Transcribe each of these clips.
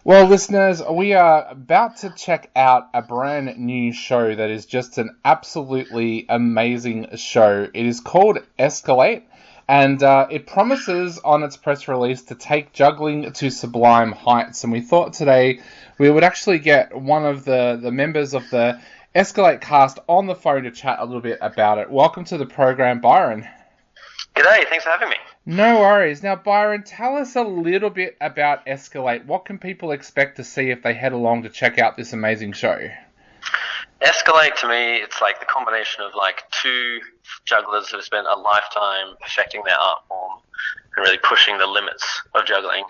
Well, listeners, we are about to check out a brand new show that is just an absolutely amazing show. It is called Escalate, and it promises on its press release to take juggling to sublime heights. And we thought today we would actually get one of the members of the Escalate cast on the phone to chat a little bit about it. Welcome to the program, Byron. G'day, thanks for having me. No worries. Now, Byron, tell us a little bit about Escalate. What can people expect to see if they head along to check out this amazing show? Escalate, to me, it's like the combination of like two jugglers who have spent a lifetime perfecting their art form and really pushing the limits of juggling,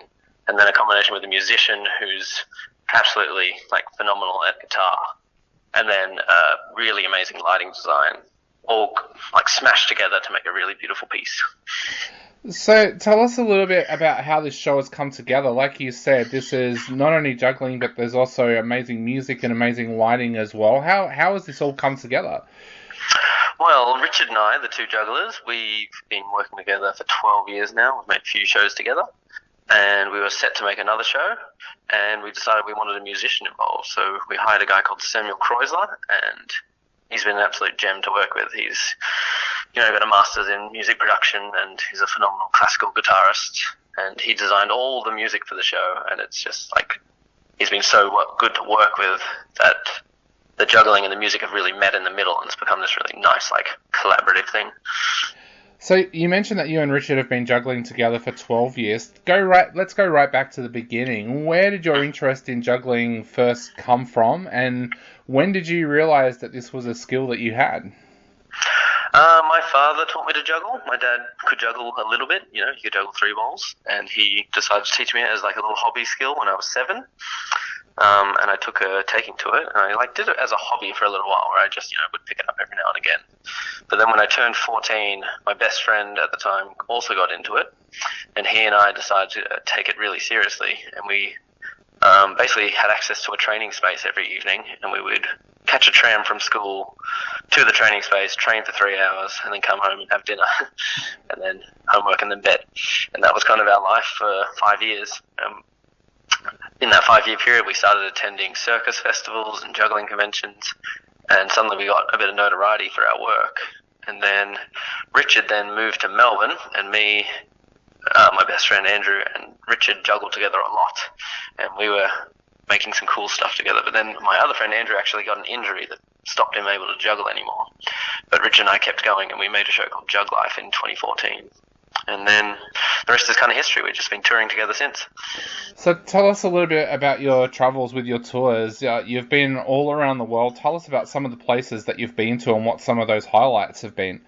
and then a combination with a musician who's absolutely like phenomenal at guitar, and then really amazing lighting design, all like smashed together to make a really beautiful piece. So tell us a little bit about how this show has come together. Like you said, this is not only juggling, but there's also amazing music and amazing lighting as well. How has this all come together? Well, Richard and I, the two jugglers, we've been working together for 12 years now. We've made a few shows together, and we were set to make another show, and we decided we wanted a musician involved. So we hired a guy called Samuel Kreuzler, and he's been an absolute gem to work with. He's, got a master's in music production, and he's a phenomenal classical guitarist. And he designed all the music for the show, and it's just like he's been so good to work with that the juggling and the music have really met in the middle, and it's become this really nice, like, collaborative thing. So you mentioned that you and Richard have been juggling together for 12 years. Let's go right back to the beginning. Where did your interest in juggling first come from, and when did you realize that this was a skill that you had? My father taught me to juggle. My dad could juggle a little bit, he could juggle 3 balls, and he decided to teach me it as like a little hobby skill when I was 7. And I took a taking to it, and I did it as a hobby for a little while, where I just, would pick it up every now and again. But then when I turned 14, my best friend at the time also got into it, and he and I decided to take it really seriously, and we basically had access to a training space every evening, and we would catch a tram from school to the training space, train for 3 hours, and then come home and have dinner, and then homework and then bed. And that was kind of our life for 5 years. In that 5-year period, we started attending circus festivals and juggling conventions, and suddenly we got a bit of notoriety for our work. And then Richard then moved to Melbourne, and me, my best friend Andrew, and Richard juggled together a lot, and we were making some cool stuff together. But then my other friend Andrew actually got an injury that stopped him able to juggle anymore. But Richard and I kept going, and we made a show called Jug Life in 2014. And then the rest is kind of history. We've just been touring together since. So tell us a little bit about your travels with your tours. You've been all around the world. Tell us about some of the places that you've been to and what some of those highlights have been.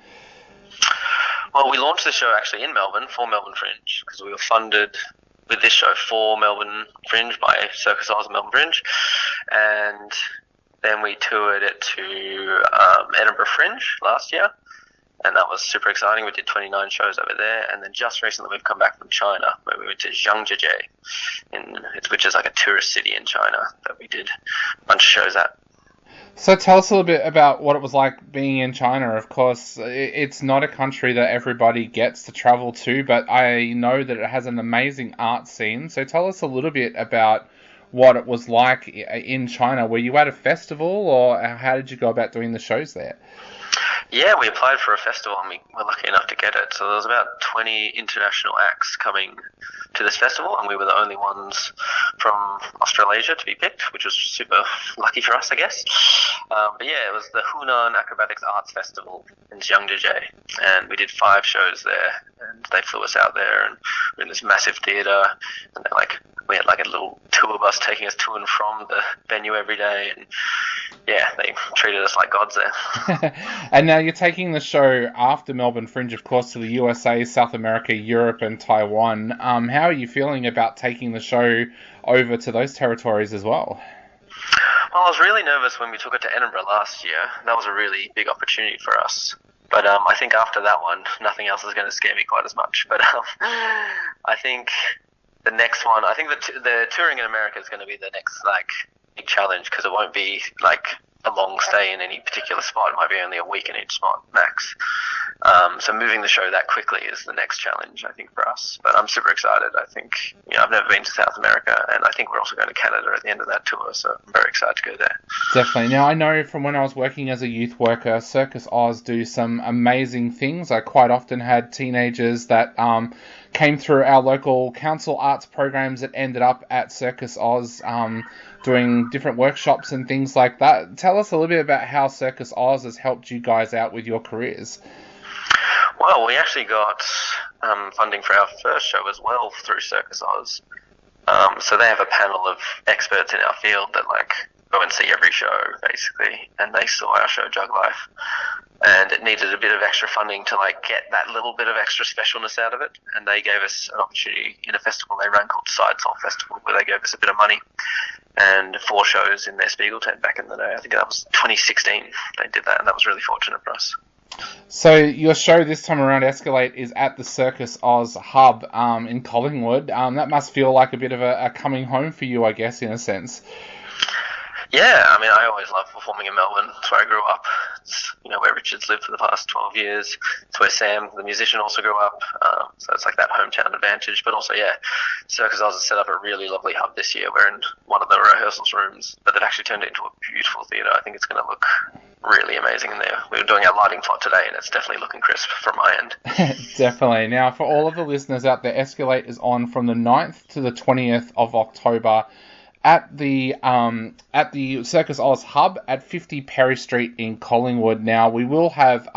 Well, we launched the show actually in Melbourne for Melbourne Fringe, because we were funded with this show for Melbourne Fringe by Circus Oz and Melbourne Fringe. And then we toured it to Edinburgh Fringe last year, and that was super exciting. We did 29 shows over there, and then just recently we've come back from China, where we went to Zhangjiajie, which is like a tourist city in China that we did a bunch of shows at. So tell us a little bit about what it was like being in China. Of course, it's not a country that everybody gets to travel to, but I know that it has an amazing art scene. So tell us a little bit about what it was like in China. Were you at a festival, or how did you go about doing the shows there? Yeah, we applied for a festival, and we were lucky enough to get it. So there was about 20 international acts coming to this festival, and we were the only ones from Australasia to be picked, which was super lucky for us, I guess. But yeah, it was the Hunan Acrobatics Arts Festival in Zhangjiajie, and we did 5 shows there, and they flew us out there, and we were in this massive theatre, and we had like a little tour bus taking us to and from the venue every day, and yeah, they treated us like gods there. And now you're taking the show after Melbourne Fringe, of course, to the USA, South America, Europe, and Taiwan. How are you feeling about taking the show over to those territories as well? Well, I was really nervous when we took it to Edinburgh last year. That was a really big opportunity for us. But I think after that one, nothing else is going to scare me quite as much. But I think the next one, the touring in America is going to be the next big challenge, because it won't be a long stay in any particular spot. It might be only a week in each spot max. So moving the show that quickly is the next challenge, I think, for us. But I'm super excited. I think, I've never been to South America, and I think we're also going to Canada at the end of that tour, so I'm very excited to go there. Definitely. Now, I know from when I was working as a youth worker, Circus Oz do some amazing things. I quite often had teenagers that came through our local council arts programs that ended up at Circus Oz doing different workshops and things like that. Tell us a little bit about how Circus Oz has helped you guys out with your careers. Well, we actually got funding for our first show as well through Circus Oz. So they have a panel of experts in our field that go and see every show, basically, and they saw our show Jug Life. And it needed a bit of extra funding to get that little bit of extra specialness out of it. And they gave us an opportunity in a festival they ran called Side Soul Festival, where they gave us a bit of money and 4 shows in their Spiegel tent back in the day. I think that was 2016 they did that, and that was really fortunate for us. So your show this time around, Escalate, is at the Circus Oz hub in Collingwood. That must feel like a bit of a coming home for you, I guess, in a sense. Yeah, I mean, I always loved performing in Melbourne. It's where I grew up. It's where Richard's lived for the past 12 years. It's where Sam, the musician, also grew up. So it's that hometown advantage. But also, yeah, Circus Oz has set up a really lovely hub this year. We're in one of the rehearsals rooms, but they've actually turned it into a beautiful theatre. I think it's going to look really amazing in there. We were doing our lighting plot today, and it's definitely looking crisp from my end. Definitely. Now, for all of the listeners out there, Escalate is on from the 9th to the 20th of October at the Circus Oz hub at 50 Perry Street in Collingwood. Now, we will have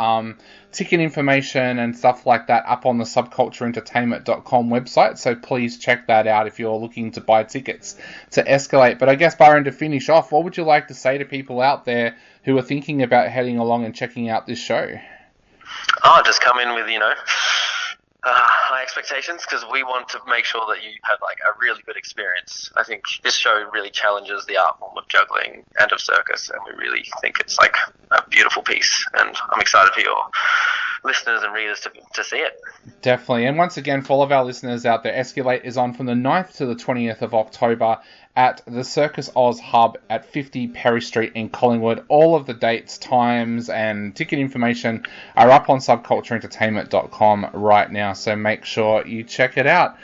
ticket information and stuff like that up on the subcultureentertainment.com website, so please check that out if you're looking to buy tickets to Escalate. But I guess, Byron, to finish off, what would you like to say to people out there who are thinking about heading along and checking out this show? Just come in with, high expectations, because we want to make sure that you have a really good experience. I think this show really challenges the art form of juggling and of circus, and we really think it's a beautiful piece, and I'm excited for your listeners and readers to see it. Definitely. And once again, for all of our listeners out there, Escalate is on from the 9th to the 20th of October at the Circus Oz hub at 50 Perry Street in Collingwood. All of the dates, times, and ticket information are up on subcultureentertainment.com right now, so make sure you check it out.